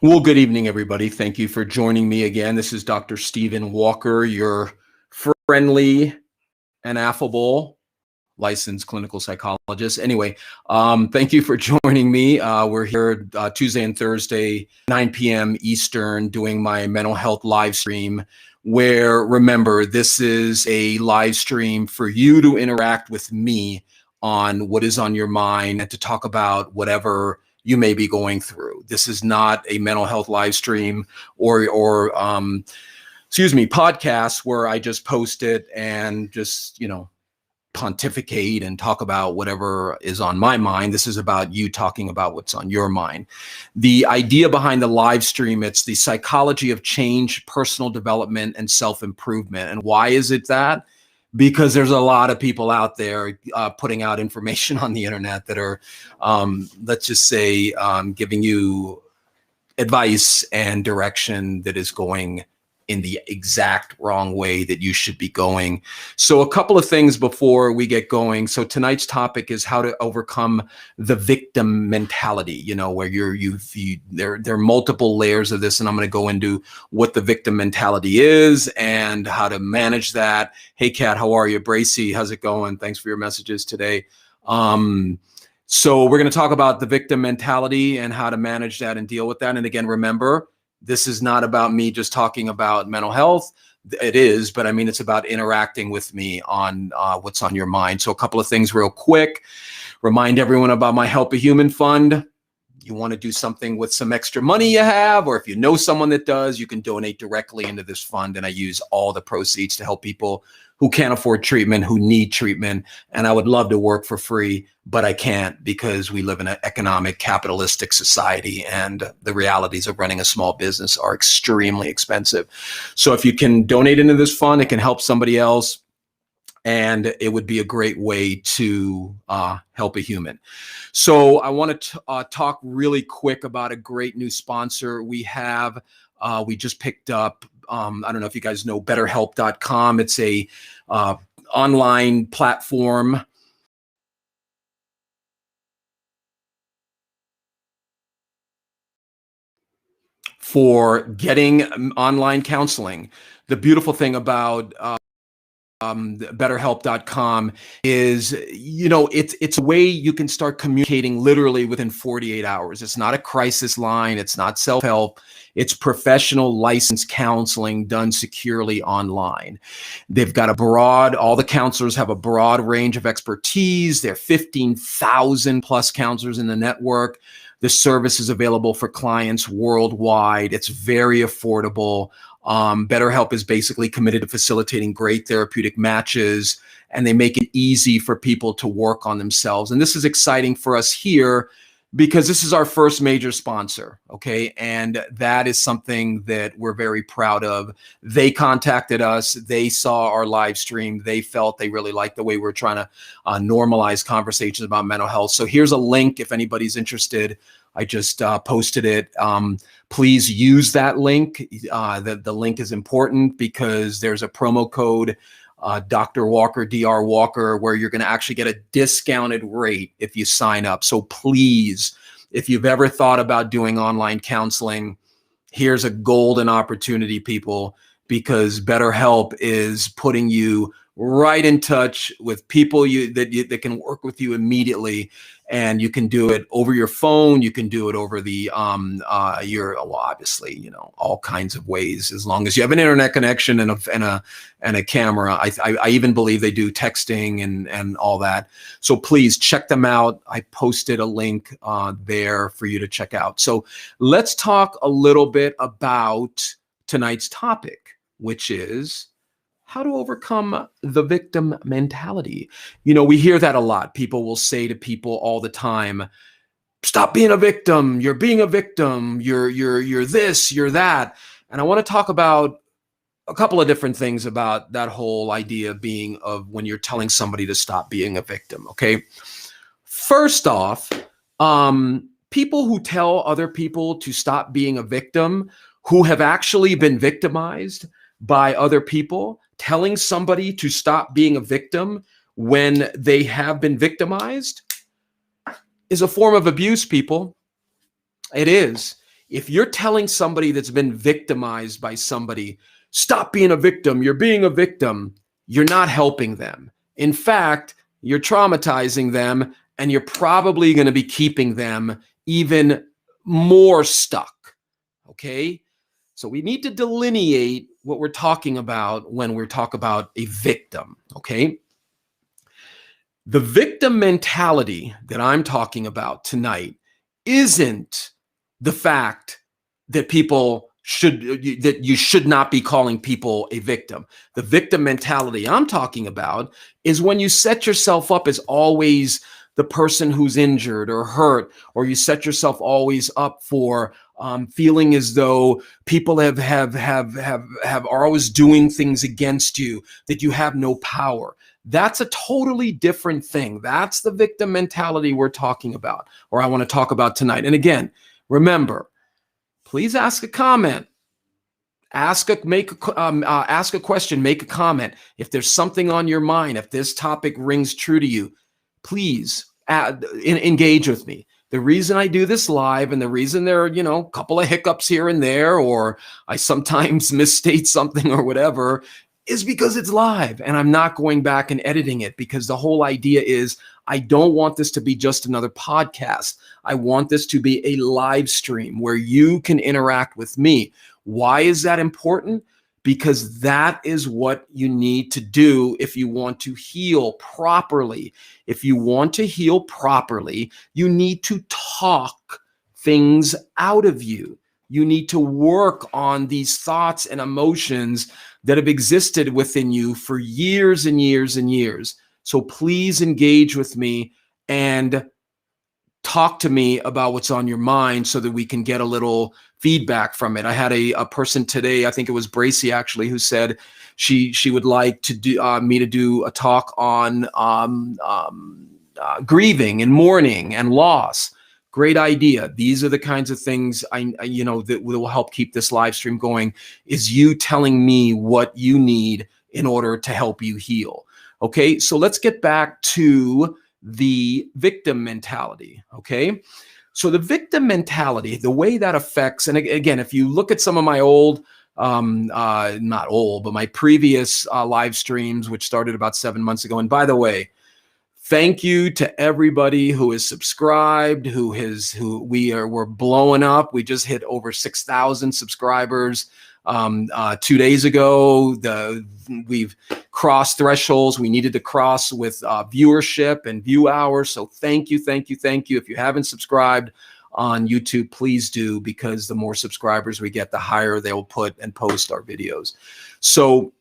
Well, good evening, everybody. Thank you for joining me again. This is Dr. Stephen Walker, your friendly and affable licensed clinical psychologist. Anyway, thank you for joining me. We're here Tuesday and Thursday, 9 p.m. Eastern, doing my mental health live stream. Where, remember, this is a live stream for you to interact with me on what is on your mind and to talk about whatever you may be going through. This is not a mental health live stream or podcast where I just post it and just, pontificate and talk about whatever is on my mind. This is about you talking about what's on your mind. The idea behind the live stream, it's the psychology of change, personal development, and self-improvement. And why is it that? Because there's a lot of people out there putting out information on the internet that are, let's just say, giving you advice and direction that is going in the exact wrong way that you should be going. So a couple of things before we get going. So tonight's topic is how to overcome the victim mentality, where there are multiple layers of this, and I'm going to go into what the victim mentality is and how to manage that. Hey, Kat, how are you? Bracy, how's it going? Thanks for your messages today. So we're going to talk about the victim mentality and how to manage that and deal with that. And again, remember, this is not about me just talking about mental health. It is, but I mean, it's about interacting with me on what's on your mind. So a couple of things real quick. Remind everyone about my Help a Human Fund. You want to do something with some extra money you have, or if you know someone that does, you can donate directly into this fund. And I use all the proceeds to help people who can't afford treatment, who need treatment. And I would love to work for free, but I can't because we live in an economic capitalistic society and the realities of running a small business are extremely expensive. So if you can donate into this fund, it can help somebody else. And it would be a great way to help a human. So I want to talk really quick about a great new sponsor we have. We just picked up, I don't know if you guys know BetterHelp.com. It's a online platform for getting online counseling. The beautiful thing about BetterHelp.com is, it's a way you can start communicating literally within 48 hours. It's not a crisis line. It's not self-help. It's professional licensed counseling done securely online. They've got all the counselors have a broad range of expertise. There are 15,000 plus counselors in the network. The service is available for clients worldwide. It's very affordable. BetterHelp is basically committed to facilitating great therapeutic matches, and they make it easy for people to work on themselves. And this is exciting for us here because this is our first major sponsor, okay? And that is something that we're very proud of. They contacted us. They saw our live stream. They felt they really liked the way we're trying to normalize conversations about mental health. So here's a link if anybody's interested. I just posted it. Please use that link. The link is important because there's a promo code, Dr. Walker, Dr. Walker, where you're going to actually get a discounted rate if you sign up. So please, if you've ever thought about doing online counseling, here's a golden opportunity, people, because BetterHelp is putting you right in touch with people that can work with you immediately. And you can do it over your phone. You can do it over the obviously, all kinds of ways, as long as you have an internet connection and a camera. I even believe they do texting and all that. So please check them out. I posted a link there for you to check out. So let's talk a little bit about tonight's topic, which is how to overcome the victim mentality. We hear that a lot. People will say to people all the time, stop being a victim. You're being a victim. You're this, you're that. And I want to talk about a couple of different things about that whole idea of when you're telling somebody to stop being a victim, okay? First off, people who tell other people to stop being a victim who have actually been victimized by other people, telling somebody to stop being a victim when they have been victimized is a form of abuse, people. It is. If you're telling somebody that's been victimized by somebody, stop being a victim, you're being a victim, you're not helping them. In fact, you're traumatizing them, and you're probably going to be keeping them even more stuck. Okay? So we need to delineate what we're talking about when we talk about a victim. Okay? The victim mentality that I'm talking about tonight isn't the fact that that you should not be calling people a victim. The victim mentality I'm talking about is when you set yourself up as always the person who's injured or hurt, or you set yourself always up for feeling as though people are always doing things against you, that you have no power. That's a totally different thing. That's the victim mentality we're talking about, or I want to talk about tonight. And again, remember, please ask a comment. Ask a question, make a comment. If there's something on your mind, if this topic rings true to you, please engage with me. The reason I do this live, and the reason there are, a couple of hiccups here and there, or I sometimes misstate something or whatever, is because it's live and I'm not going back and editing it, because the whole idea is I don't want this to be just another podcast. I want this to be a live stream where you can interact with me. Why is that important? Because that is what you need to do if you want to heal properly. If you want to heal properly, you need to talk things out of you. You need to work on these thoughts and emotions that have existed within you for years and years and years. So please engage with me and talk to me about what's on your mind so that we can get a little feedback from it. I had a person today, I think it was Bracy actually, who said she would like to do me to do a talk on grieving and mourning and loss. Great idea. These are the kinds of things that will help keep this live stream going, is you telling me what you need in order to help you heal. Okay, so let's get back to the victim mentality. Okay, so the victim mentality, the way that affects, and again, if you look at some of my old, not old, but my previous live streams, which started about 7 months ago, and by the way, thank you to everybody who is subscribed, we're blowing up. We just hit over 6,000 subscribers 2 days ago. We've crossed thresholds we needed to cross with viewership and view hours. So thank you, thank you, thank you. If you haven't subscribed on YouTube, please do, because the more subscribers we get, the higher they'll put and post our videos. So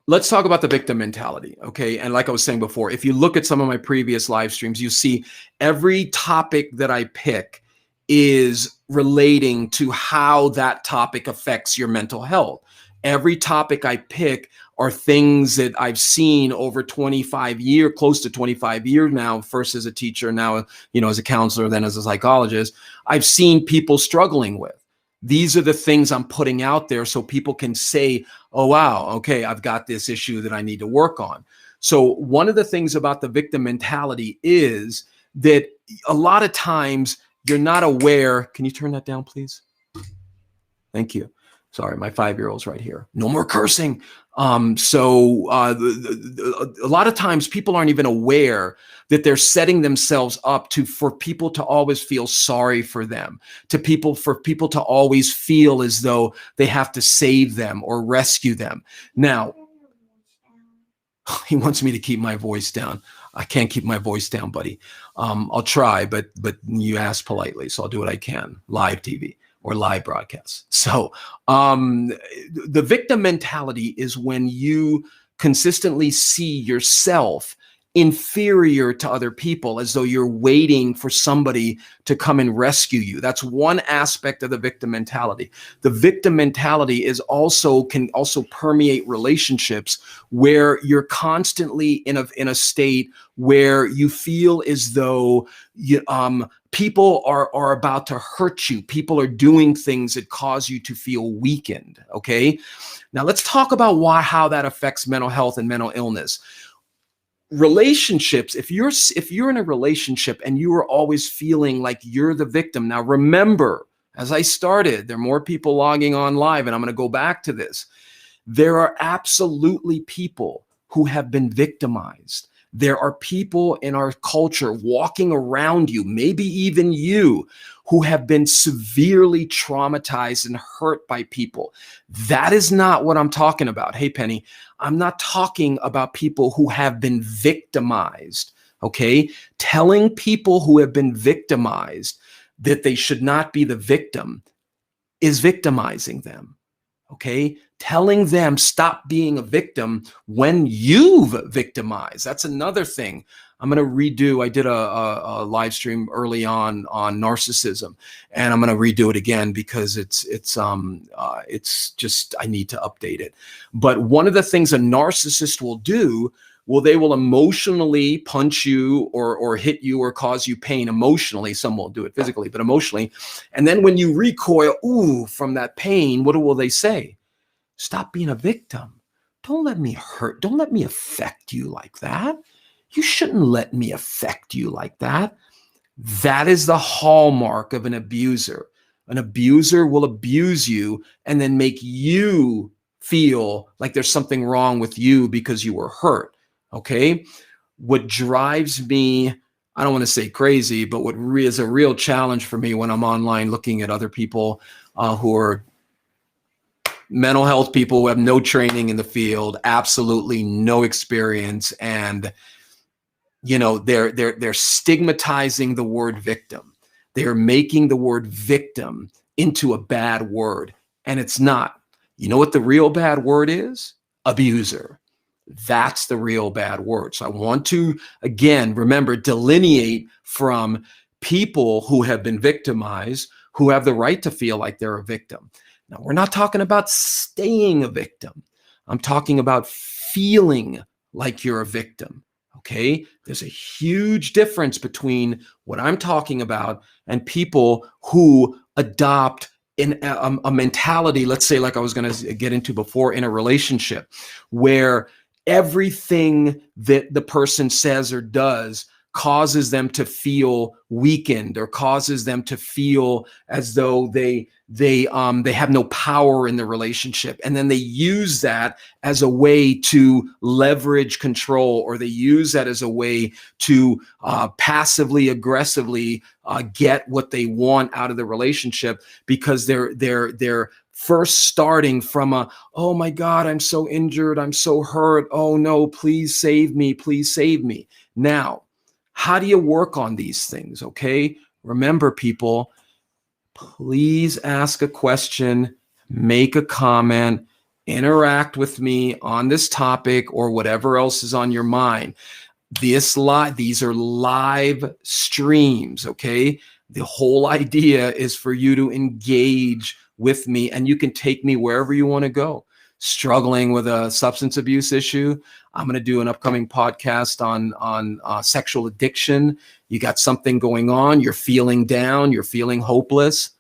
let's talk about the victim mentality, okay? And like I was saying before, if you look at some of my previous live streams, you see every topic that I pick is relating to how that topic affects your mental health. Every topic I pick are things that I've seen over 25 years, close to 25 years now, first as a teacher, now, as a counselor, then as a psychologist, I've seen people struggling with. These are the things I'm putting out there so people can say, oh, wow, okay, I've got this issue that I need to work on. So one of the things about the victim mentality is that a lot of times you're not aware. Can you turn that down, please? Thank you. Sorry, my 5-year-old's right here. No more cursing. A lot of times people aren't even aware that they're setting themselves up for people to always feel sorry for them, for people to always feel as though they have to save them or rescue them. Now, he wants me to keep my voice down. I can't keep my voice down, buddy. I'll try, but you asked politely, so I'll do what I can. Live TV. Or live broadcasts. So the victim mentality is when you consistently see yourself inferior to other people, as though you're waiting for somebody to come and rescue you. That's one aspect of the victim mentality. The victim mentality can also permeate relationships where you're constantly in a state where you feel as though people are about to hurt you. People are doing things that cause you to feel weakened. Okay. Now let's talk about how that affects mental health and mental illness. Relationships, if you're in a relationship and you are always feeling like you're the victim, now remember, as I started, there are more people logging on live, and I'm going to go back to this. There are absolutely people who have been victimized. There are people in our culture walking around you, maybe even you, who have been severely traumatized and hurt by people. That is not what I'm talking about. Hey, Penny, I'm not talking about people who have been victimized, okay? Telling people who have been victimized that they should not be the victim is victimizing them. Okay, telling them stop being a victim when you've victimized. That's another thing. I'm going to redo. I did a live stream early on narcissism, and I'm going to redo it again because it's just I need to update it. But one of the things a narcissist will do, well, they will emotionally punch you or hit you or cause you pain emotionally. Some won't do it physically, but emotionally. And then when you recoil, from that pain, what will they say? Stop being a victim. Don't let me hurt. Don't let me affect you like that. You shouldn't let me affect you like that. That is the hallmark of an abuser. An abuser will abuse you and then make you feel like there's something wrong with you because you were hurt. Okay. What drives me, I don't want to say crazy, but what is a real challenge for me when I'm online looking at other people who are mental health people who have no training in the field, absolutely no experience, and they're stigmatizing the word victim. They're making the word victim into a bad word, and it's not. You know what the real bad word is? Abuser. That's the real bad word. So I want to, again, remember, delineate from people who have been victimized, who have the right to feel like they're a victim. Now, we're not talking about staying a victim. I'm talking about feeling like you're a victim. Okay, there's a huge difference between what I'm talking about and people who adopt a mentality, let's say, like I was going to get into before, in a relationship where everything that the person says or does causes them to feel weakened or causes them to feel as though they have no power in the relationship, and then they use that as a way to leverage control, or they use that as a way to passively aggressively get what they want out of the relationship, because they're first starting from oh my God, I'm so injured, I'm so hurt, oh no, please save me, please save me. Now, how do you work on these things? Okay, remember, people, please ask a question, make a comment, interact with me on this topic or whatever else is on your mind. These are live streams, okay? The whole idea is for you to engage with me, and you can take me wherever you want to go. Struggling with a substance abuse issue, I'm going to do an upcoming podcast on sexual addiction. You got something going on, you're feeling down, you're feeling hopeless.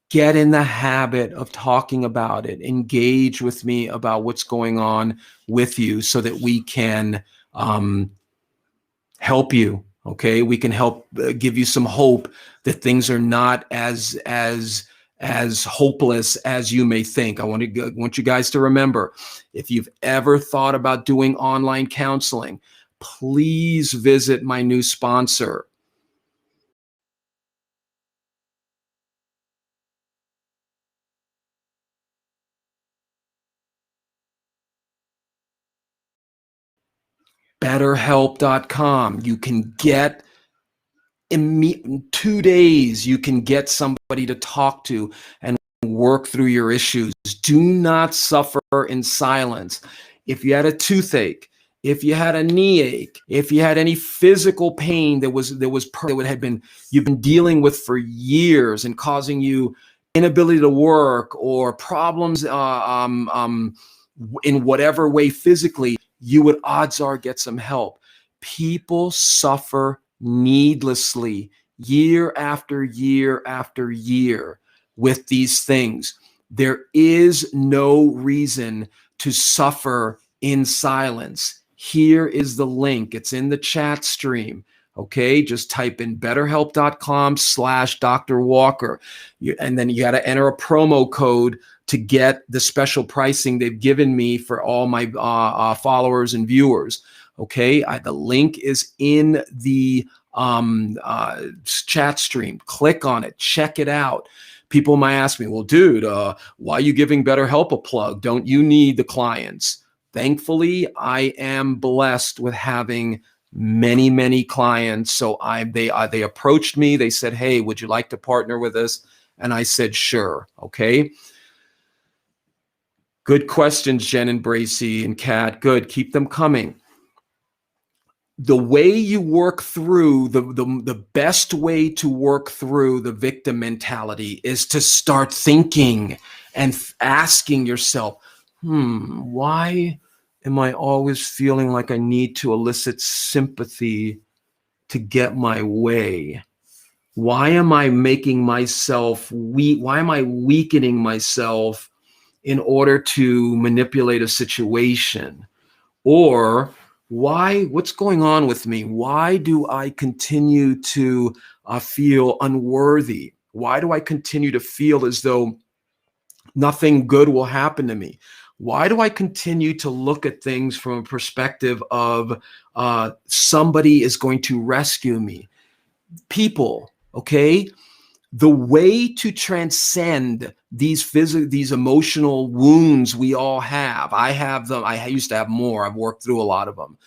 Get in the habit of talking about it. Engage with me about what's going on with you so that we can help you. Okay, we can help give you some hope that things are not as hopeless as you may think. I want you guys to remember, if you've ever thought about doing online counseling, please visit my new sponsor, BetterHelp.com. You can get in 2 days, you can get somebody to talk to and work through your issues. Do not suffer in silence. If you had a toothache, if you had a knee ache, if you had any physical pain you've been dealing with for years and causing you inability to work or problems in whatever way physically, you would, odds are, get some help. People suffer needlessly year after year after year with these things. There is no reason to suffer in silence. Here is the link. It's in the chat stream. Okay, just type in betterhelp.com/Dr. Walker. And then you got to enter a promo code to get the special pricing they've given me for all my followers and viewers. Okay, the link is in the chat stream. Click on it, check it out. People might ask me, well, dude, why are you giving BetterHelp a plug? Don't you need the clients? Thankfully, I am blessed with having many clients. So they approached me. They said, hey, would you like to partner with us? And I said, sure. Okay. Good questions, Jen and Bracy and Kat. Good. Keep them coming. The way you work through the best way to work through the victim mentality is to start thinking and asking yourself, why am I always feeling like I need to elicit sympathy to get my way? Why am I making myself weak? Why am I weakening myself in order to manipulate a situation? Or what's going on with me? Why do I continue to feel unworthy? Why do I continue to feel as though nothing good will happen to me? Why do I continue to look at things from a perspective of somebody is going to rescue me? People, okay? The way to transcend these emotional wounds we all have. I have them. I used to have more. I've worked through a lot of them.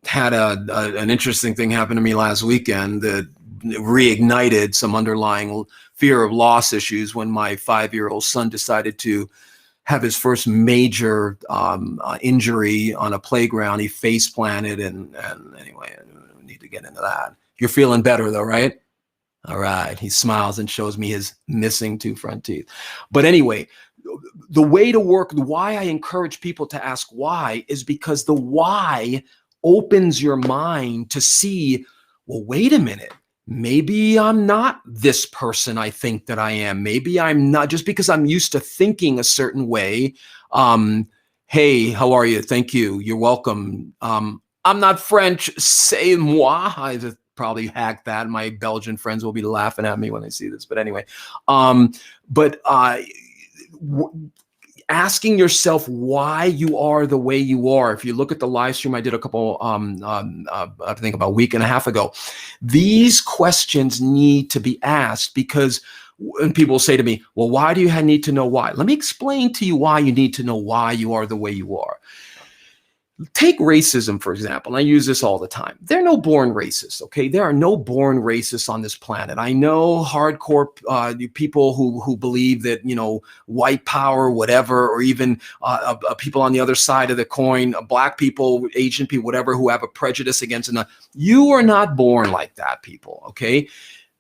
Had an interesting thing happen to me last weekend that reignited some underlying fear of loss issues when my 5-year-old son decided to have his first major injury on a playground. He face planted, and anyway, I don't need to get into that. You're feeling better though, right? All right. He smiles and shows me his missing 2 front teeth. But anyway, the way to work, why I encourage people to ask why is because the why opens your mind to see, well, wait a minute. Maybe I'm not this person I think that I am. Maybe I'm not, just because I'm used to thinking a certain way. Hey, how are you? Thank you. You're welcome. I'm not French. C'est moi. I just probably hacked that. My Belgian friends will be laughing at me when they see this. But anyway, asking yourself why you are the way you are. If you look at the live stream I did a couple, I think about a week and a half ago, these questions need to be asked because when people say to me, well, why do you need to know why? Let me explain to you why you need to know why you are the way you are. Take racism, for example, and I use this all the time. There are no born racists, okay? There are no born racists on this planet. I know hardcore people who believe that, white power, whatever, or even people on the other side of the coin, black people, Asian people, whatever, who have a prejudice against another. You are not born like that, people, okay?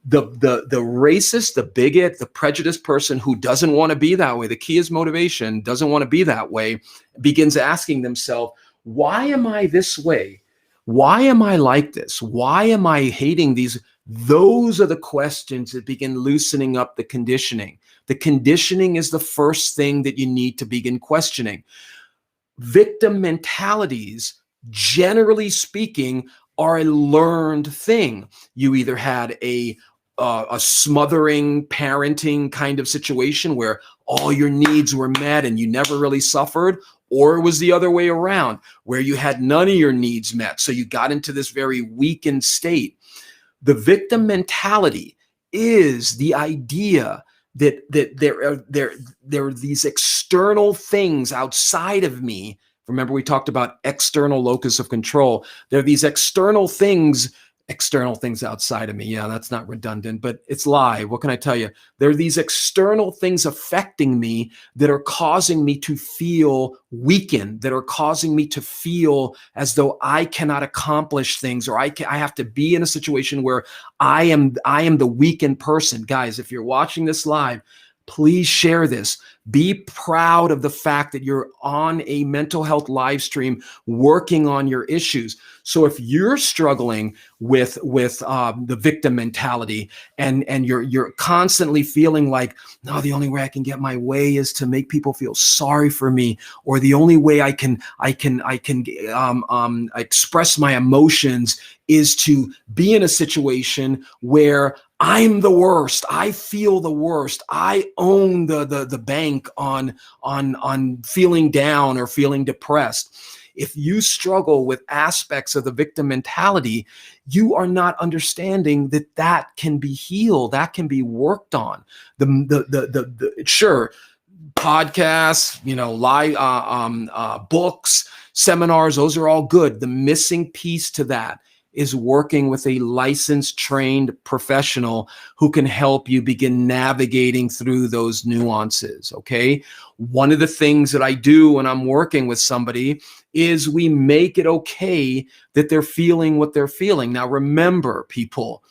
The racist, the bigot, the prejudiced person who doesn't want to be that way, the key is motivation, doesn't want to be that way, begins asking themselves, why am I this way? Why am I like this? Why am I hating these? Those are the questions that begin loosening up the conditioning. The conditioning is the first thing that you need to begin questioning. Victim mentalities, generally speaking, are a learned thing. You either had a smothering parenting kind of situation where all your needs were met and you never really suffered, or it was the other way around where you had none of your needs met. So you got into this very weakened state. The victim mentality is the idea that there are these external things outside of me. Remember, we talked about external locus of control. There are these external things outside of me. Yeah, that's not redundant, but it's live. What can I tell you? There are these external things affecting me that are causing me to feel weakened, that are causing me to feel as though I cannot accomplish things, or I have to be in a situation where I am the weakened person. Guys, if you're watching this live, Please share this. Be proud of the fact that you're on a mental health live stream working on your issues. So if you're struggling with the victim mentality and you're constantly feeling like, no, the only way I can get my way is to make people feel sorry for me, or the only way I can express my emotions is to be in a situation where I'm the worst. I feel the worst. I own the bank on feeling down or feeling depressed. If you struggle with aspects of the victim mentality, you are not understanding that can be healed, that can be worked on. Sure, podcasts, live books, seminars, those are all good. The missing piece to that is working with a licensed, trained professional who can help you begin navigating through those nuances, okay? One of the things that I do when I'm working with somebody is we make it okay that they're feeling what they're feeling. Now, remember, people,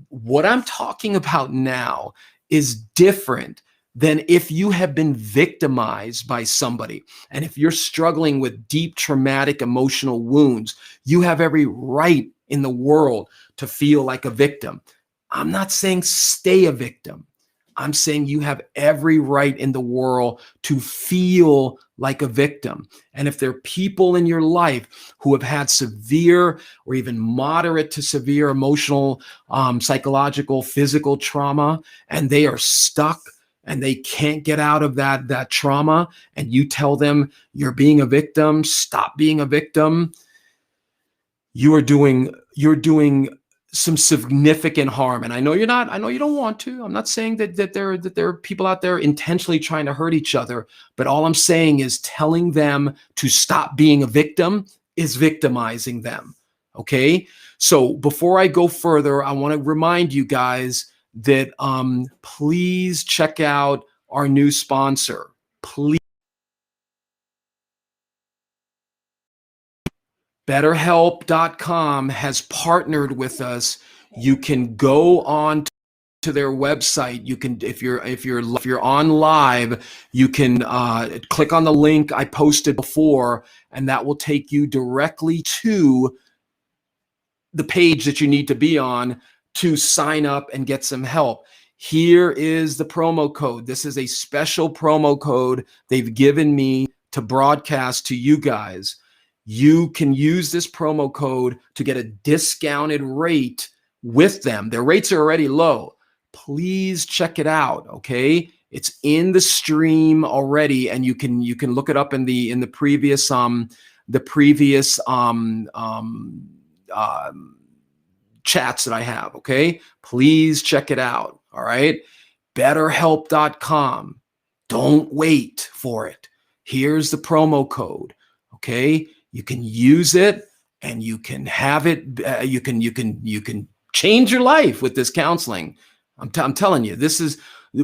what I'm talking about now is different than if you have been victimized by somebody. And if you're struggling with deep traumatic emotional wounds, you have every right in the world to feel like a victim. I'm not saying stay a victim. I'm saying you have every right in the world to feel like a victim. And if there are people in your life who have had severe or even moderate to severe emotional, psychological, physical trauma, and they are stuck and they can't get out of that trauma, and you tell them you're being a victim, stop being a victim, you're doing some significant harm. And I know you don't want to. I'm not saying that there are people out there intentionally trying to hurt each other, but all I'm saying is telling them to stop being a victim is victimizing them. Okay? So before I go further, I want to remind you guys that please check out our new sponsor. Please. BetterHelp.com has partnered with us. You can go on to their website. You can, if you're on live, you can click on the link I posted before, and that will take you directly to the page that you need to be on to sign up and get some help. Here is the promo code. This is a special promo code they've given me to broadcast to you guys. You can use this promo code to get a discounted rate with them. Their rates are already low. Please check it out, okay? It's in the stream already, and you can look it up in the previous chats that I have, okay? Please check it out, all right? BetterHelp.com. Don't wait for it. Here's the promo code, okay? You can use it and you can have it. You can change your life with this counseling. I'm telling you, this is,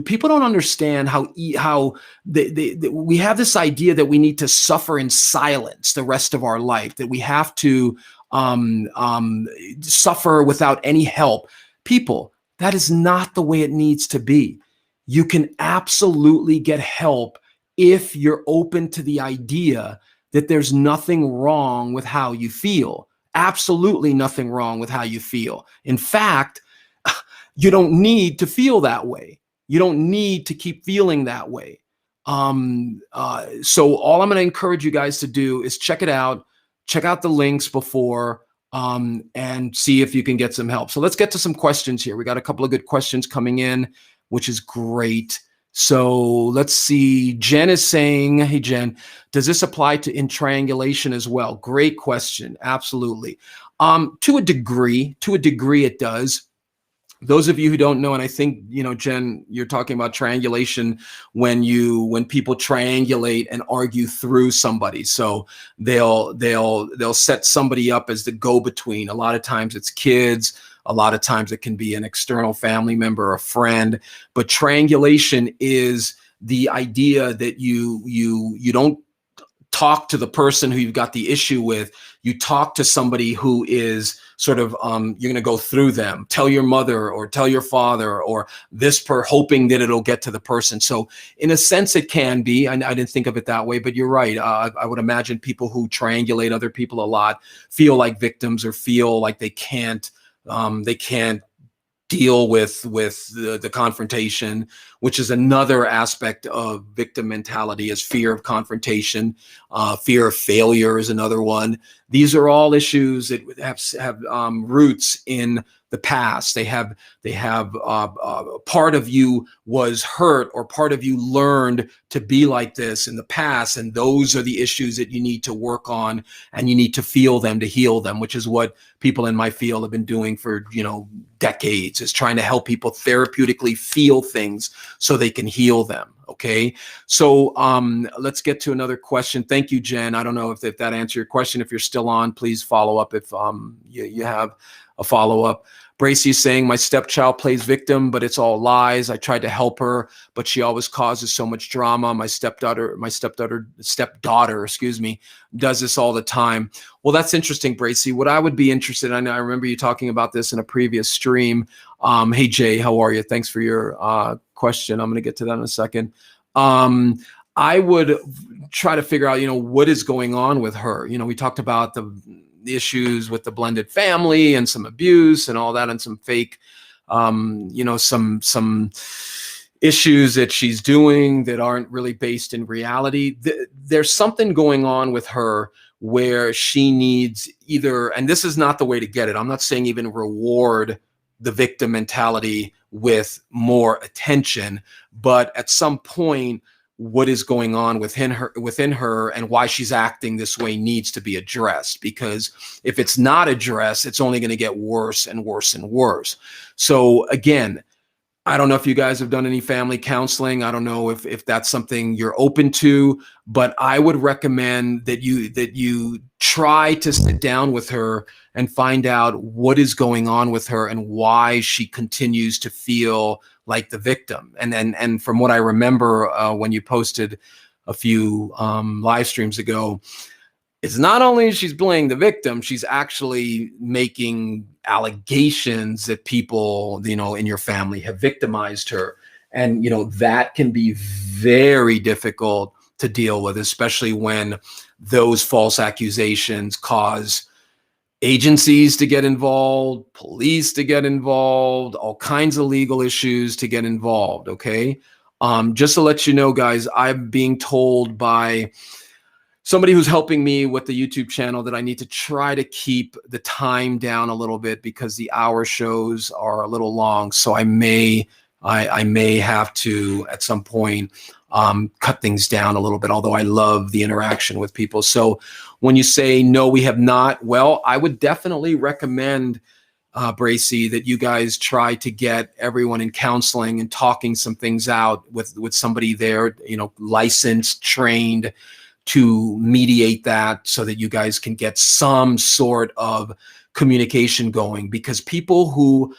people don't understand how we have this idea that we need to suffer in silence the rest of our life, that we have to suffer without any help. People, that is not the way it needs to be. You can absolutely get help if you're open to the idea that there's nothing wrong with how you feel. Absolutely nothing wrong with how you feel. In fact, you don't need to feel that way. You don't need to keep feeling that way. So all I'm going to encourage you guys to do is check it out. Check out the links before and see if you can get some help. So let's get to some questions here. We got a couple of good questions coming in, which is great. So let's see. Jen is saying, hey, Jen, does this apply in triangulation as well? Great question. Absolutely. To a degree it does. Those of you who don't know, and I think, Jen, you're talking about triangulation when people triangulate and argue through somebody. So they'll set somebody up as the go-between. A lot of times it's kids. A lot of times it can be an external family member, a friend. But triangulation is the idea that you don't talk to the person who you've got the issue with. You talk to somebody who is sort of, you're going to go through them. Tell your mother or tell your father or hoping that it'll get to the person. So in a sense, it can be. I didn't think of it that way, but you're right. I would imagine people who triangulate other people a lot feel like victims or feel like they can't deal with the confrontation, which is another aspect of victim mentality, is fear of confrontation. Fear of failure is another one. These are all issues that have roots in the past. They have part of you was hurt, or part of you learned to be like this in the past, and those are the issues that you need to work on, and you need to feel them to heal them, which is what people in my field have been doing for decades, is trying to help people therapeutically feel things so they can heal them. Okay, so let's get to another question. Thank you, Jen. I don't know if that answered your question. If you're still on, please follow up if you have a follow-up. Bracy is saying, my stepchild plays victim, but it's all lies. I tried to help her, but she always causes so much drama. My stepdaughter, excuse me, does this all the time. Well, that's interesting, Bracy. What I would be interested in, I remember you talking about this in a previous stream. Hey, Jay, how are you? Thanks for your question. I'm going to get to that in a second. I would try to figure out, what is going on with her. We talked about the issues with the blended family and some abuse and all that, and some fake, some issues that she's doing that aren't really based in reality. There's something going on with her where she needs either, and this is not the way to get it. I'm not saying even reward the victim mentality with more attention, but at some point, what is going on within her and why she's acting this way needs to be addressed, because if it's not addressed, it's only going to get worse and worse and worse. So again, I don't know if you guys have done any family counseling. I don't know if that's something you're open to, but I would recommend that you try to sit down with her and find out what is going on with her and why she continues to feel like the victim. And from what I remember, when you posted a few live streams ago, it's not only she's playing the victim, she's actually making allegations that people, in your family have victimized her. And, that can be very difficult to deal with, especially when those false accusations cause agencies to get involved, police to get involved, all kinds of legal issues to get involved. Okay. Just to let you know, guys, I'm being told by somebody who's helping me with the YouTube channel that I need to try to keep the time down a little bit, because the hour shows are a little long. So I may have to at some point cut things down a little bit, although I love the interaction with people. So when you say, no, we have not, well, I would definitely recommend, Bracy, that you guys try to get everyone in counseling and talking some things out with somebody there, licensed, trained to mediate that, so that you guys can get some sort of communication going. Because people who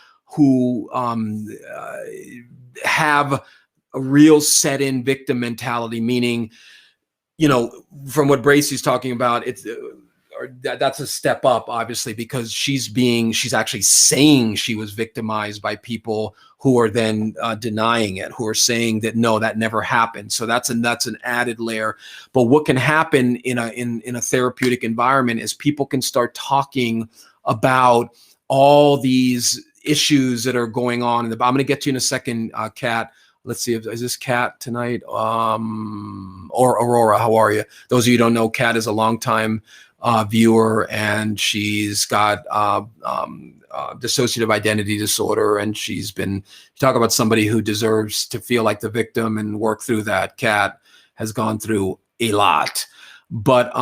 have a real set-in victim mentality, meaning, from what Bracy's talking about, that's a step up, obviously, because she's actually saying she was victimized by people who are then denying it, who are saying that no, that never happened. So that's an added layer. But what can happen in a therapeutic environment is people can start talking about all these issues that are going on. I'm going to get to you in a second, Kat. Let's see, is this Kat tonight? Or Aurora, how are you? Those of you who don't know, Kat is a longtime viewer, and she's got dissociative identity disorder, and talk about somebody who deserves to feel like the victim and work through that. Kat has gone through a lot. But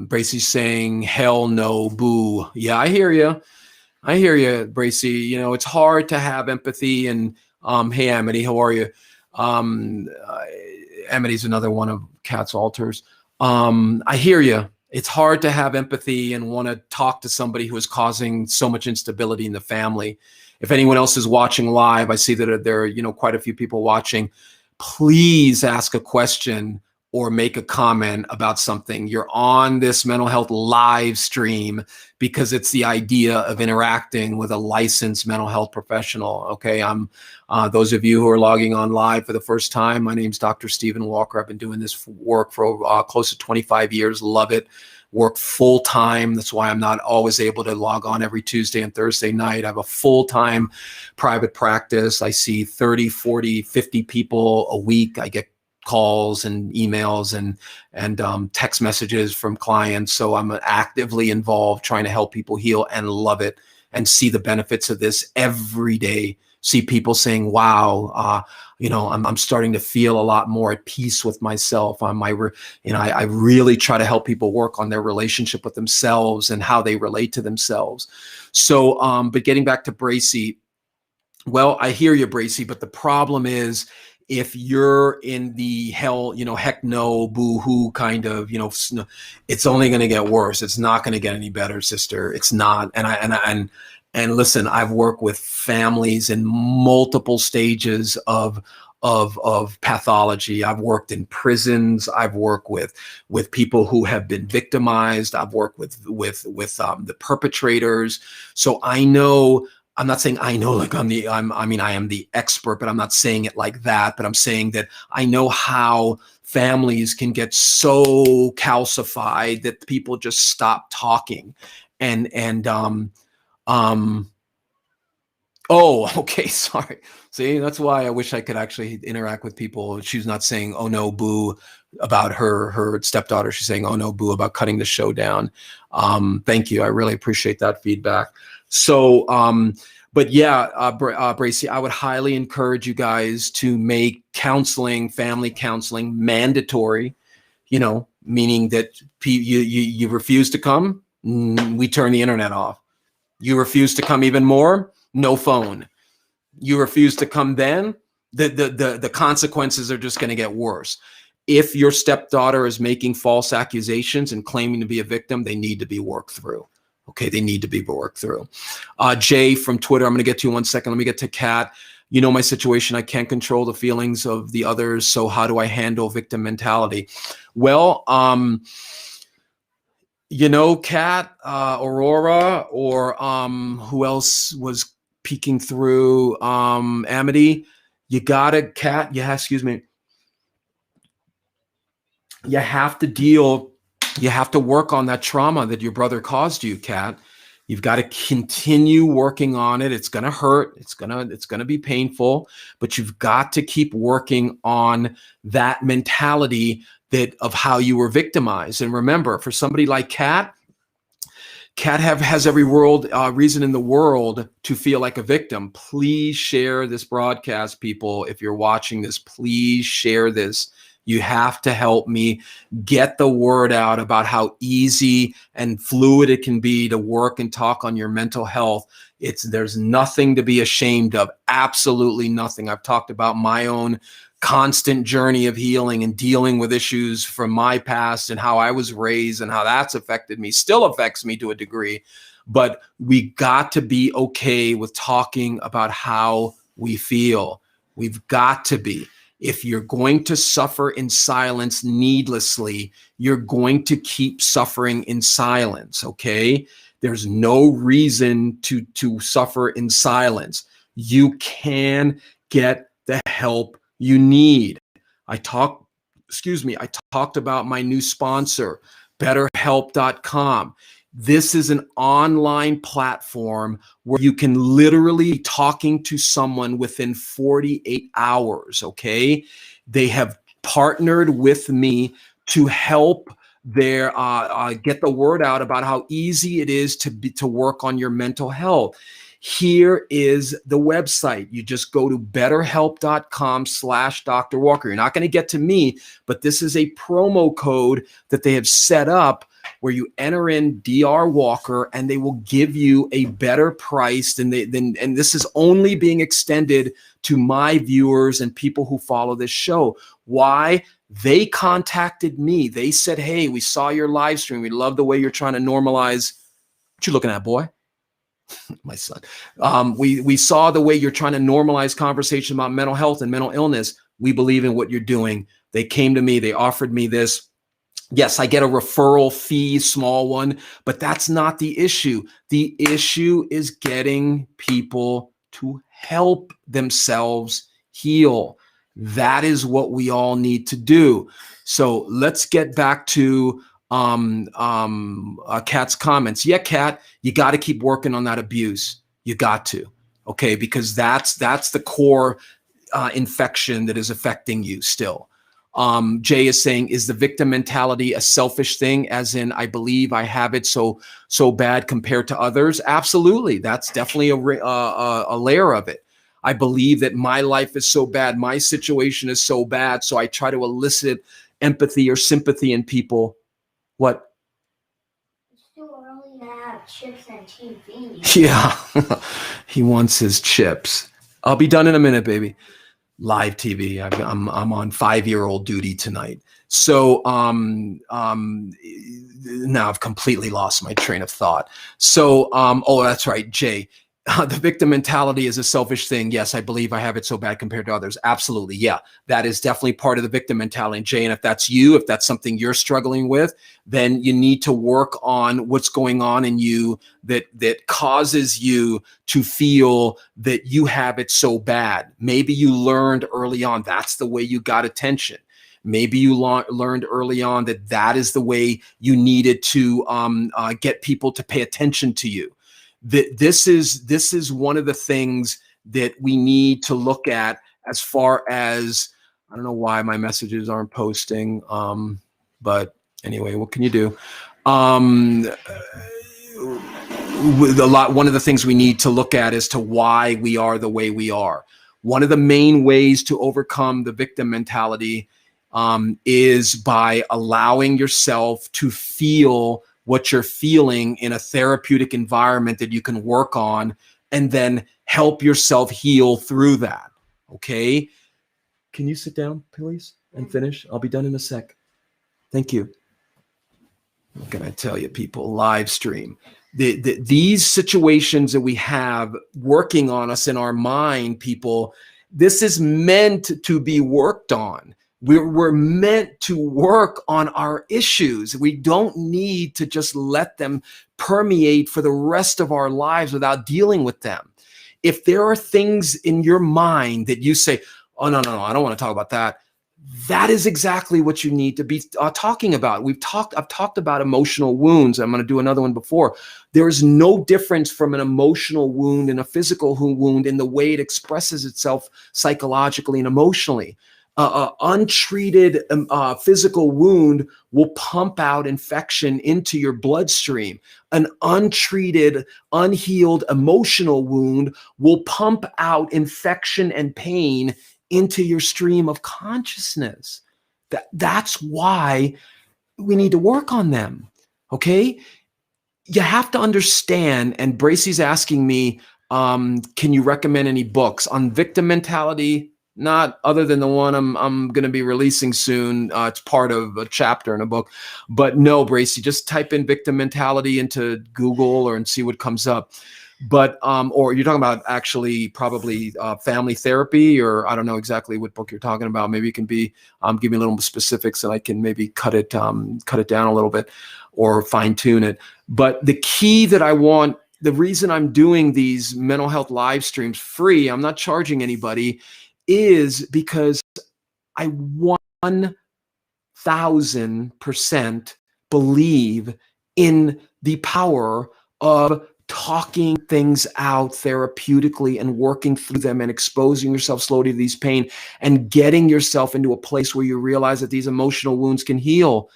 Bracy's saying, hell no, boo. Yeah, I hear you, Bracy. It's hard to have empathy. And hey, Amity, how are you? Amity's another one of Kat's alters. I hear you. It's hard to have empathy and want to talk to somebody who is causing so much instability in the family. If anyone else is watching live, I see that there are, quite a few people watching. Please ask a question or make a comment about something. You're on this mental health live stream because it's the idea of interacting with a licensed mental health professional. Okay, I'm those of you who are logging on live for the first time, my name's Dr. Stephen Walker. I've been doing this work for close to 25 years. Love it. Work full time. That's why I'm not always able to log on every Tuesday and Thursday night. I have a full-time private practice. I see 30, 40, 50 people a week. I get calls and emails and text messages from clients. So I'm actively involved trying to help people heal, and love it and see the benefits of this every day. See people saying, wow, I'm starting to feel a lot more at peace with myself. I really try to help people work on their relationship with themselves and how they relate to themselves. So, but getting back to Bracy, well, I hear you, Bracy, but the problem is, if you're in the hell, heck no, boo hoo kind of, it's only going to get worse. It's not going to get any better, sister. It's not. And listen, I've worked with families in multiple stages of pathology. I've worked in prisons. I've worked with people who have been victimized. I've worked with the perpetrators. So I know. I'm not saying I know like I am the expert, but I'm not saying it like that. But I'm saying that I know how families can get so calcified that people just stop talking. Oh, okay, sorry. See, that's why I wish I could actually interact with people. She's not saying, oh no, boo, about her stepdaughter. She's saying, oh no, boo, about cutting the show down. Thank you. I really appreciate that feedback. So, but yeah, Bracy, I would highly encourage you guys to make counseling, family counseling, mandatory, meaning that you refuse to come, we turn the internet off. You refuse to come even more, no phone. You refuse to come then, the consequences are just going to get worse. If your stepdaughter is making false accusations and claiming to be a victim, they need to be worked through. Okay, they need to be worked through. Jay from Twitter, I'm going to get to you in 1 second. Let me get to Kat. My situation, I can't control the feelings of the others. So how do I handle victim mentality? Well, Kat, Aurora, or who else was peeking through, Amity, you got it, Kat. Yeah, excuse me. You have to work on that trauma that your brother caused you, Kat. You've got to continue working on it. It's going to hurt. It's going to be painful, but you've got to keep working on that mentality of how you were victimized. And remember, for somebody like Kat has every reason in the world to feel like a victim. Please share this broadcast, people. If you're watching this, please share this. You have to help me get the word out about how easy and fluid it can be to work and talk on your mental health. There's nothing to be ashamed of. Absolutely nothing. I've talked about my own constant journey of healing and dealing with issues from my past and how I was raised and how that's affected me, still affects me to a degree. But we got to be okay with talking about how we feel. We've got to be. If you're going to suffer in silence needlessly, you're going to keep suffering in silence, okay? There's no reason to suffer in silence. You can get the help you need. I talked about my new sponsor, BetterHelp.com. This is an online platform where you can literally be talking to someone within 48 hours, okay? They have partnered with me to help get the word out about how easy it is to work on your mental health. Here is the website. You just go to betterhelp.com/Dr. Walker. You're not going to get to me, but this is a promo code that they have set up where you enter in Dr. Walker and they will give you a better price and this is only being extended to my viewers and people who follow this show. Why? They contacted me. They said, hey, we saw your live stream. We love the way you're trying to normalize. What you looking at, boy? My son. We saw the way you're trying to normalize conversation about mental health and mental illness. We believe in what you're doing. They came to me, they offered me this. Yes, I get a referral fee, small one, but that's not the issue. The issue is getting people to help themselves heal. That is what we all need to do. So let's get back to Kat's comments. Yeah, Kat, you got to keep working on that abuse. You got to, okay, because that's the core infection that is affecting you still. Jay is saying, is the victim mentality a selfish thing? As in, I believe I have it so bad compared to others. Absolutely, that's definitely a layer of it. I believe that my life is so bad, my situation is so bad, so I try to elicit empathy or sympathy in people. What? It's too early to have chips and TV. Yeah, he wants his chips. I'll be done in a minute, baby. Live TV. I'm on 5-year-old duty tonight. So now I've completely lost my train of thought. So oh, that's right, Jay. The victim mentality is a selfish thing. Yes, I believe I have it so bad compared to others. Absolutely. Yeah, that is definitely part of the victim mentality. And Jay, and if that's you, if that's something you're struggling with, then you need to work on what's going on in you that causes you to feel that you have it so bad. Maybe you learned early on that's the way you got attention. Maybe you learned early on that is the way you needed to get people to pay attention to you. This is one of the things that we need to look at as far as, I don't know why my messages aren't posting, but anyway, what can you do? One of the things we need to look at as to why we are the way we are. One of the main ways to overcome the victim mentality is by allowing yourself to feel what you're feeling in a therapeutic environment that you can work on, and then help yourself heal through that. Okay? Can you sit down, please, and finish? I'll be done in a sec. Thank you. What can I tell you, people? Live stream. These situations that we have working on us in our mind, people, this is meant to be worked on. We're meant to work on our issues. We don't need to just let them permeate for the rest of our lives without dealing with them. If there are things in your mind that you say, oh, no, I don't want to talk about that, that is exactly what you need to be talking about. I've talked about emotional wounds. I'm going to do another one before. There is no difference from an emotional wound and a physical wound in the way it expresses itself psychologically and emotionally. Untreated physical wound will pump out infection into your bloodstream. An untreated, unhealed emotional wound will pump out infection and pain into your stream of consciousness. That's why we need to work on them. Okay? You have to understand, and Bracey's asking me, can you recommend any books on victim mentality? Not other than the one I'm going to be releasing soon. It's part of a chapter in a book. But no, Bracey, just type in victim mentality into Google and see what comes up. But or you're talking about actually probably family therapy, or I don't know exactly what book you're talking about. Maybe you can be give me a little specifics, and I can maybe cut it down a little bit or fine tune it. But the key that I want, the reason I'm doing these mental health live streams free, I'm not charging anybody, is because I 1000% believe in the power of talking things out therapeutically and working through them and exposing yourself slowly to these pain and getting yourself into a place where you realize that these emotional wounds can heal.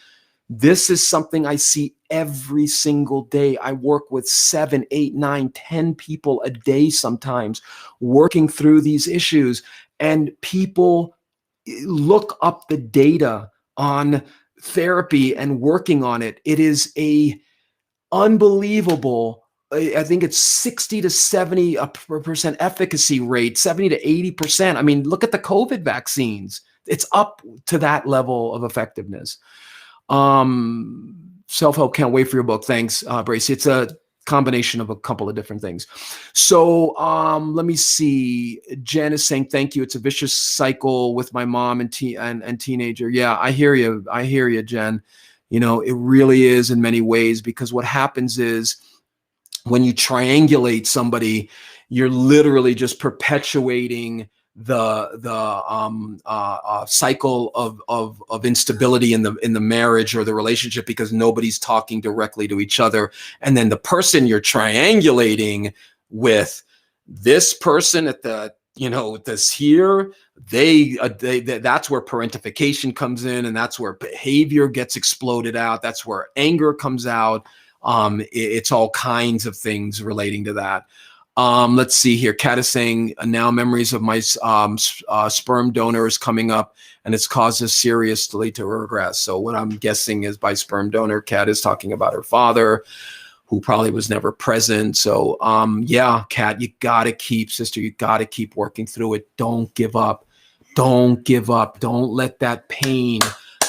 This is something I see every single day. I work with 7, 8, 9, 10 people a day sometimes working through these issues. And people look up the data on therapy and working on it. It is a unbelievable, I think it's 60 to 70% efficacy rate, 70 to 80%. I mean, look at the COVID vaccines. It's up to that level of effectiveness. Self-help, can't wait for your book. Thanks, Bracey. It's a Combination of a couple of different things. So let me see. Jen is saying, thank you. It's a vicious cycle with my mom and teenager. Yeah, I hear you. I hear you, Jen. You know, it really is in many ways, because what happens is when you triangulate somebody, you're literally just perpetuating the cycle of instability in the marriage or the relationship, because nobody's talking directly to each other. And then the person you're triangulating with, this person at the, you know, this here, they that's where parentification comes in, and that's where behavior gets exploded out. That's where anger comes out. It's all kinds of things relating to that. Let's see here. Kat is saying, now memories of my sperm donor is coming up, and it's caused us seriously to regress. So what I'm guessing is by sperm donor, Kat is talking about her father, who probably was never present. So yeah, Kat, you gotta keep working through it. Don't give up. Don't give up. Don't let that pain,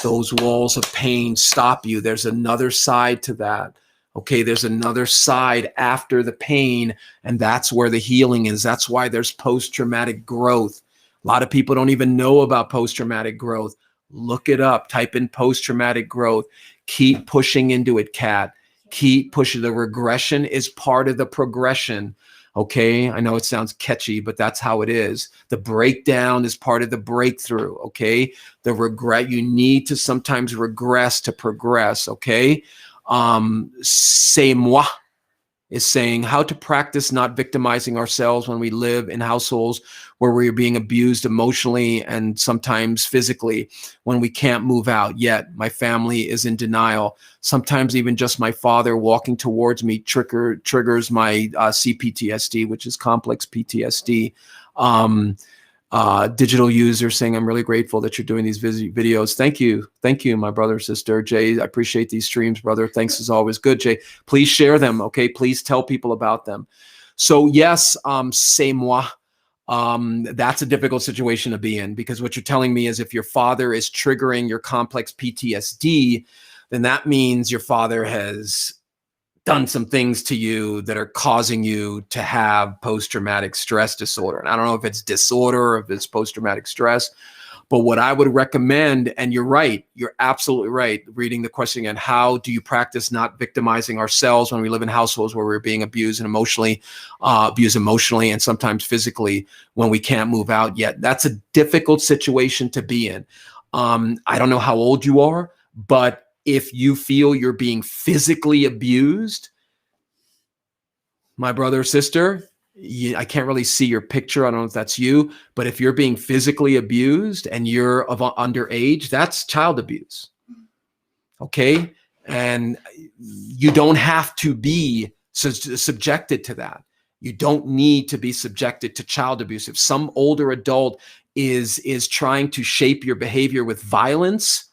those walls of pain, stop you. There's another side to that. Okay, there's another side after the pain, and that's where the healing is. That's why there's post-traumatic growth. A lot of people don't even know about post-traumatic growth. Look it up. Type in post-traumatic growth. Keep pushing into it, Kat. Keep pushing. The regression is part of the progression. Okay, I know it sounds catchy, but that's how it is. The breakdown is part of the breakthrough. Okay, the regret, you need to sometimes regress to progress. Okay. C'est moi is saying, how to practice not victimizing ourselves when we live in households where we're being abused emotionally and sometimes physically, when we can't move out yet. My family is in denial. Sometimes even just my father walking towards me triggers my CPTSD, which is complex PTSD. Digital user saying, I'm really grateful that you're doing these videos. Thank you. Thank you, my brother, sister. Jay, I appreciate these streams, brother. Thanks as always. Good, Jay. Please share them, okay? Please tell people about them. So yes, c'est moi. That's a difficult situation to be in, because what you're telling me is if your father is triggering your complex PTSD, then that means your father has done some things to you that are causing you to have post-traumatic stress disorder. And I don't know if it's disorder or if it's post-traumatic stress, but what I would recommend, and you're right, you're absolutely right, reading the question again, how do you practice not victimizing ourselves when we live in households where we're being abused emotionally and sometimes physically when we can't move out yet? That's a difficult situation to be in. I don't know how old you are, but if you feel you're being physically abused, my brother or sister, I can't really see your picture. I don't know if that's you, but if you're being physically abused and you're of underage, that's child abuse. Okay. And you don't have to be subjected to that. You don't need to be subjected to child abuse. If some older adult is trying to shape your behavior with violence,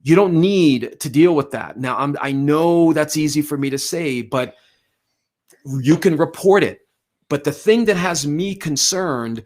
you don't need to deal with that. Now, I know that's easy for me to say, but you can report it. But the thing that has me concerned,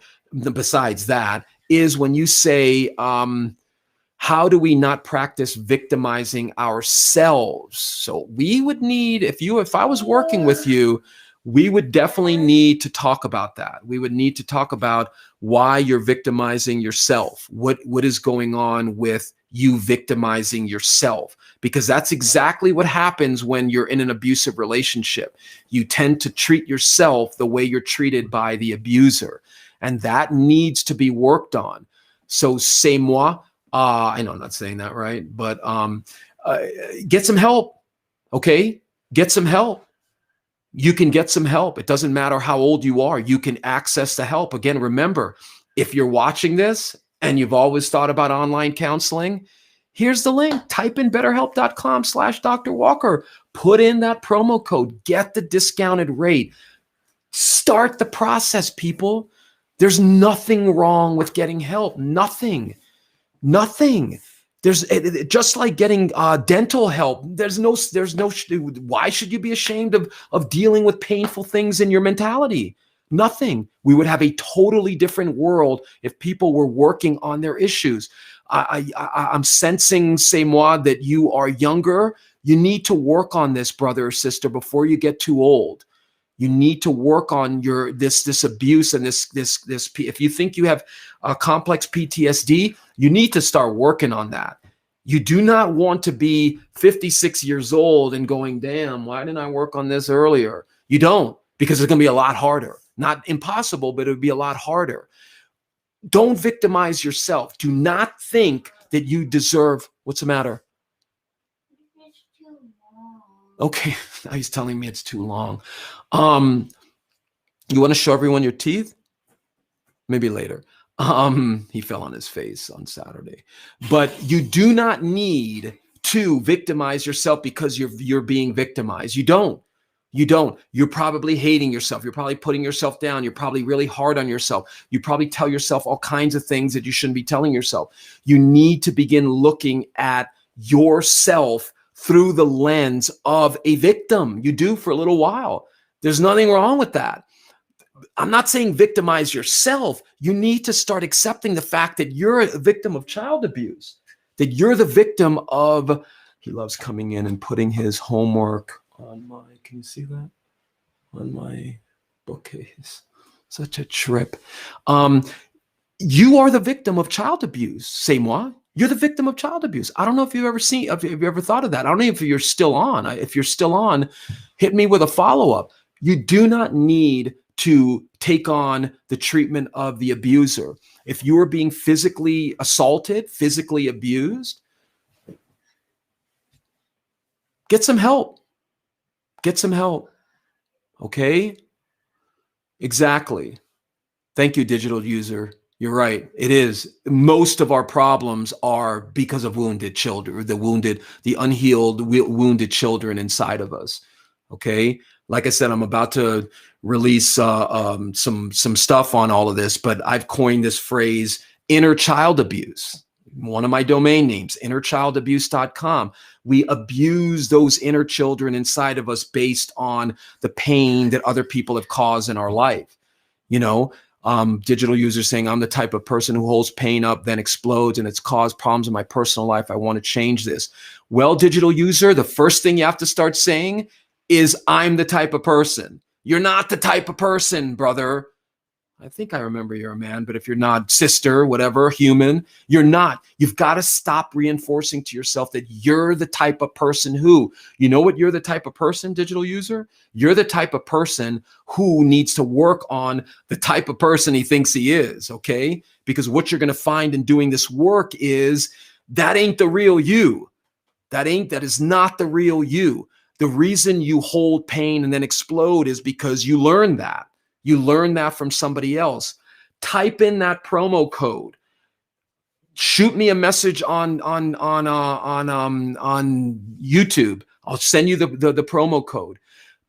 besides that, is when you say, how do we not practice victimizing ourselves? So we would need, if I was working with you, we would definitely need to talk about that. We would need to talk about why you're victimizing yourself. What is going on with you victimizing yourself? Because that's exactly what happens when you're in an abusive relationship. You tend to treat yourself the way you're treated by the abuser. And that needs to be worked on. So c'est moi. I know I'm not saying that right, but get some help. Okay? Get some help. You can get some help. It doesn't matter how old you are. You can access the help. Again, remember, if you're watching this and you've always thought about online counseling, here's the link. Type in betterhelp.com/Dr. Walker. Put in that promo code. Get the discounted rate. Start the process, people. There's nothing wrong with getting help. Nothing. There's just like getting dental help. There's no. Why should you be ashamed of dealing with painful things in your mentality? Nothing. We would have a totally different world if people were working on their issues. I'm sensing, c'est moi, that you are younger. You need to work on this, brother or sister, before you get too old. You need to work on your this abuse and this. If you think you have a complex PTSD, you need to start working on that. You do not want to be 56 years old and going, damn, why didn't I work on this earlier? You don't, because it's going to be a lot harder. Not impossible, but it would be a lot harder. Don't victimize yourself. Do not think that you deserve. What's the matter? It's too long. Okay, now he's telling me it's too long. You want to show everyone your teeth? Maybe later. He fell on his face on Saturday. But you do not need to victimize yourself because you're being victimized. You don't. You're probably hating yourself. You're probably putting yourself down. You're probably really hard on yourself. You probably tell yourself all kinds of things that you shouldn't be telling yourself. You need to begin looking at yourself through the lens of a victim. You do for a little while. There's nothing wrong with that. I'm not saying victimize yourself. You need to start accepting the fact that you're a victim of child abuse, that you're the victim of, he loves coming in and putting his homework on my, can you see that? On my bookcase. Such a trip. You are the victim of child abuse. C'est moi. You're the victim of child abuse. I don't know if you've ever seen, if you've ever thought of that. I don't know if you're still on. If you're still on, hit me with a follow-up. You do not need to take on the treatment of the abuser. If you are being physically assaulted, physically abused, get some help. Get some help. Okay? Exactly. Thank you, digital user. You're right. It is. Most of our problems are because of wounded children, the unhealed, wounded children inside of us. Okay? Like I said, I'm about to release some stuff on all of this, but I've coined this phrase, inner child abuse. One of my domain names, innerchildabuse.com. We abuse those inner children inside of us based on the pain that other people have caused in our life. You know, digital users saying, I'm the type of person who holds pain up, then explodes, and it's caused problems in my personal life. I want to change this. Well, digital user, the first thing you have to start saying is, I'm the type of person. You're not the type of person, brother. I think I remember you're a man, but if you're not, sister, whatever, human, you're not. You've got to stop reinforcing to yourself that you're the type of person who, you know what, you're the type of person, digital user? You're the type of person who needs to work on the type of person he thinks he is, okay? Because what you're going to find in doing this work is that ain't the real you. That is not the real you. The reason you hold pain and then explode is because you learned that. You learned that from somebody else. Type in that promo code. Shoot me a message on YouTube. I'll send you the promo code.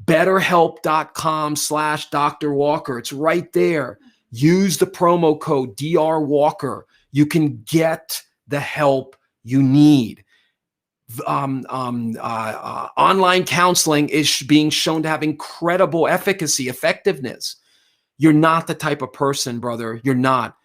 BetterHelp.com/Dr. Walker. It's right there. Use the promo code Dr. Walker. You can get the help you need. Online counseling is being shown to have incredible efficacy, effectiveness. You're not the type of person, brother. You're not.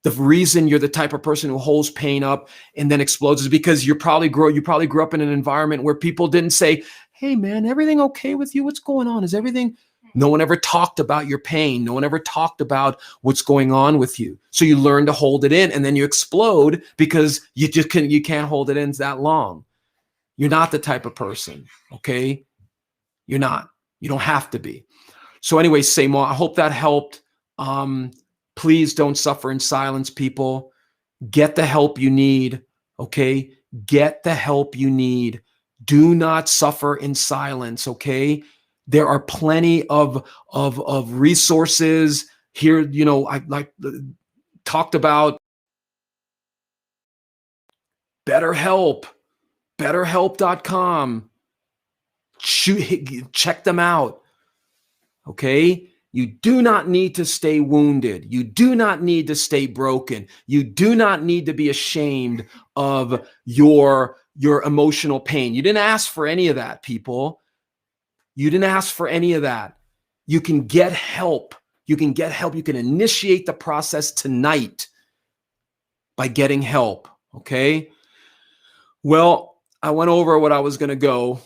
The reason you're the type of person who holds pain up and then explodes is because you probably grew up in an environment where people didn't say, hey man, everything okay with you? What's going on? Is everything? No one ever talked about your pain. No one ever talked about what's going on with you. So you learn to hold it in and then you explode because you can't hold it in that long. You're not the type of person, okay? You're not. You don't have to be. So anyway, Seymour, I hope that helped. Please don't suffer in silence, people. Get the help you need, okay? Get the help you need. Do not suffer in silence, okay? There are plenty of resources here. You know, I talked about BetterHelp, BetterHelp.com. Check them out. Okay? You do not need to stay wounded. You do not need to stay broken. You do not need to be ashamed of your emotional pain. You didn't ask for any of that, people. You didn't ask for any of that. You can get help. You can get help. You can initiate the process tonight by getting help. Okay? Well, I went over what I was going to go.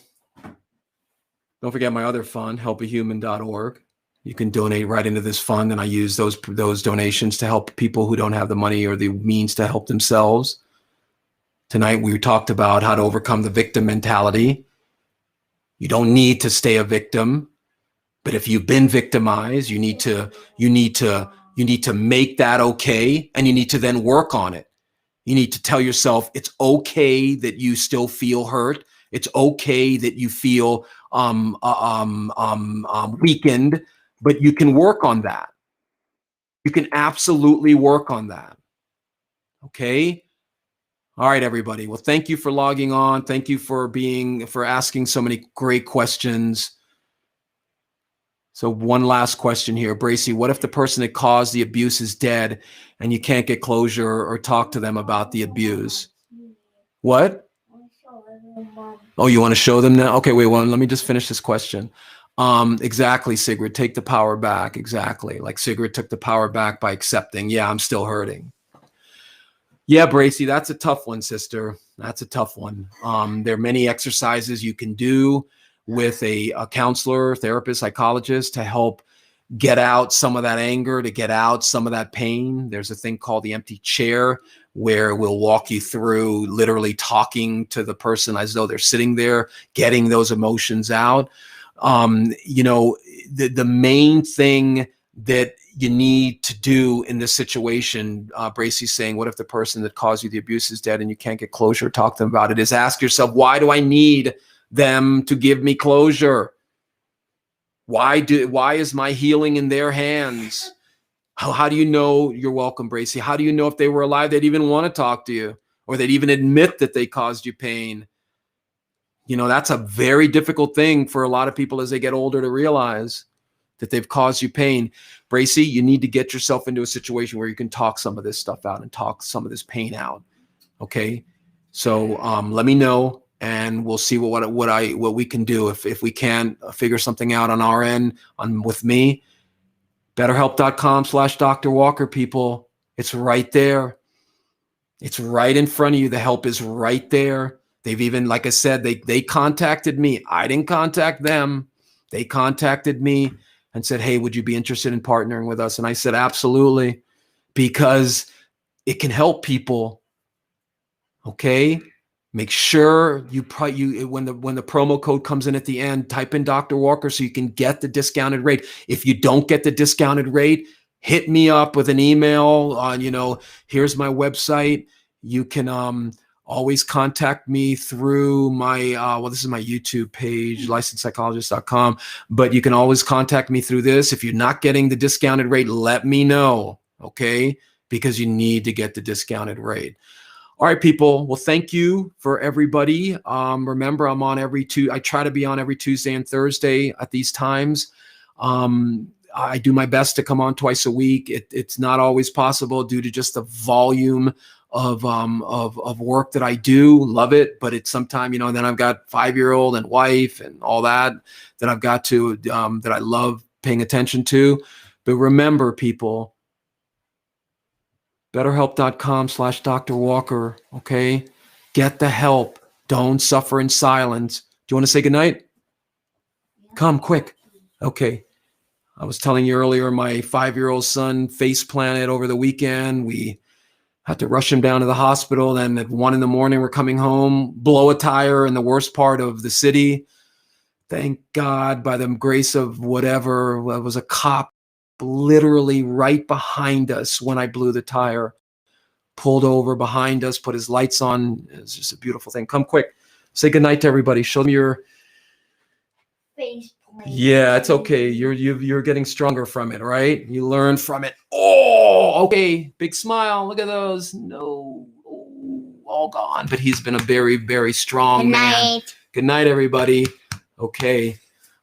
Don't forget my other fund, helpahuman.org. You can donate right into this fund, and I use those donations to help people who don't have the money or the means to help themselves. Tonight, we talked about how to overcome the victim mentality. You don't need to stay a victim, but if you've been victimized, you need to make that okay, and you need to then work on it. You need to tell yourself it's okay that you still feel hurt. It's okay that you feel weakened, but you can work on that. You can absolutely work on that. Okay. All right, everybody. Well, thank you for logging on. Thank you for asking so many great questions. So one last question here, Bracy. What if the person that caused the abuse is dead and you can't get closure or talk to them about the abuse? What? Oh, you want to show them now? Okay, wait, well, let me just finish this question. Exactly, Sigrid, take the power back. Exactly. Like Sigrid took the power back by accepting, yeah, I'm still hurting. Yeah, Bracy, that's a tough one, sister. That's a tough one. There are many exercises you can do with a counselor, therapist, psychologist to help get out some of that anger, to get out some of that pain. There's a thing called the empty chair where we'll walk you through literally talking to the person as though they're sitting there, getting those emotions out. The main thing that you need to do in this situation, Bracy's saying, what if the person that caused you the abuse is dead and you can't get closure, talk to them about it, is ask yourself, why do I need them to give me closure? Why is my healing in their hands? How do you know? You're welcome, Bracy. How do you know if they were alive, they'd even want to talk to you, or they'd even admit that they caused you pain? That's a very difficult thing for a lot of people as they get older to realize that they've caused you pain. Bracy, you need to get yourself into a situation where you can talk some of this stuff out and talk some of this pain out. Okay. So let me know and we'll see what we can do. If we can figure something out on our end with me, BetterHelp.com/Dr. Walker, people. It's right there. It's right in front of you. The help is right there. They've even, like I said, they contacted me. I didn't contact them. They contacted me and said, hey, would you be interested in partnering with us? And I said, absolutely, because it can help people. Okay. Make sure when the promo code comes in at the end, type in Dr. Walker so you can get the discounted rate. If you don't get the discounted rate, hit me up with an email on, here's my website. You can always contact me through my, this is my YouTube page, licensedpsychologist.com, but you can always contact me through this. If you're not getting the discounted rate, let me know, okay? Because you need to get the discounted rate. All right, people. Well, thank you for everybody. Remember, I try to be on every Tuesday and Thursday at these times. I do my best to come on twice a week. It's not always possible due to just the volume of work that I do. Love it, but it's sometimes, and then I've got 5-year-old and wife and all that I've got to, that I love paying attention to. But remember, people, BetterHelp.com/Dr. Walker. Okay. Get the help. Don't suffer in silence. Do you want to say goodnight? Come quick. Okay. I was telling you earlier, my 5-year-old son face planted over the weekend. We had to rush him down to the hospital. Then at 1 a.m, we're coming home, blow a tire in the worst part of the city. Thank God, by the grace of whatever, it was a cop literally right behind us when I blew the tire, pulled over behind us, put his lights on. It's just a beautiful thing. Come quick. Say goodnight to everybody. Show them your face plant. Yeah, it's okay. You're getting stronger from it, right? You learn from it. Oh, okay. Big smile. Look at those. No, all gone. But he's been a very, very strong man. Good night, everybody. Okay.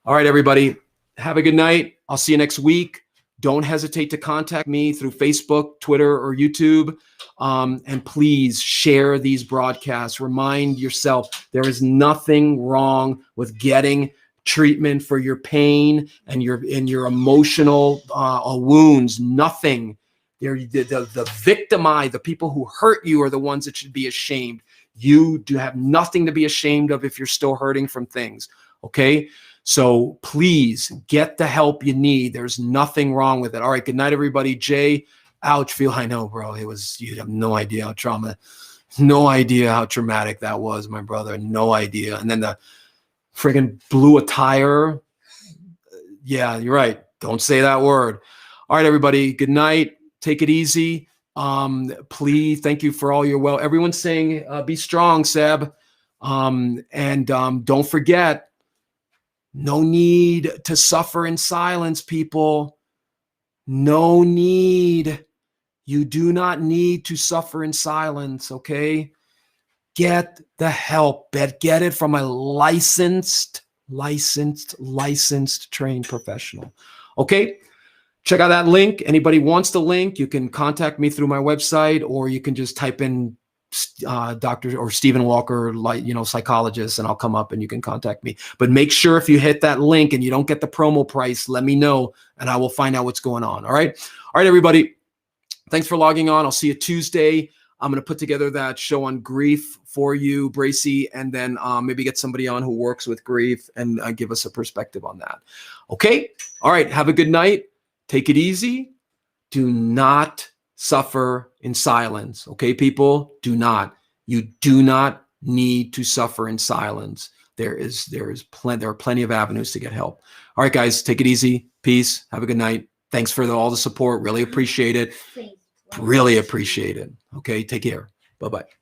All right, everybody. Have a good night. I'll see you next week. Don't hesitate to contact me through Facebook, Twitter, or YouTube. And please share these broadcasts. Remind yourself there is nothing wrong with getting treatment for your pain and your emotional wounds. Nothing. The victimized, the people who hurt you are the ones that should be ashamed. You do have nothing to be ashamed of if you're still hurting from things. Okay. So please get the help you need. There's nothing wrong with it. All right. Good night, everybody. Jay, ouch. I know, bro. You have no idea how traumatic that was, my brother. No idea. And then the friggin' blew a tire. Yeah, you're right. Don't say that word. All right, everybody. Good night. Take it easy. Please, thank you for all your everyone's saying, be strong, Seb. And don't forget, no need to suffer in silence, people. No need. You do not need to suffer in silence, okay? Get the help. Get it from a licensed, trained professional. Okay? Check out that link. Anybody wants the link, you can contact me through my website, or you can just type in Dr. or Stephen Walker, psychologist, and I'll come up and you can contact me. But make sure if you hit that link and you don't get the promo price, let me know and I will find out what's going on. All right, everybody. Thanks for logging on. I'll see you Tuesday. I'm going to put together that show on grief for you, Bracy, and then maybe get somebody on who works with grief and give us a perspective on that. Okay. All right. Have a good night. Take it easy. Do not suffer in silence. Okay, people? Do not. You do not need to suffer in silence. There are plenty of avenues to get help. All right, guys, take it easy. Peace. Have a good night. Thanks for all the support. Really appreciate it. Really appreciate it. Okay, take care. Bye-bye.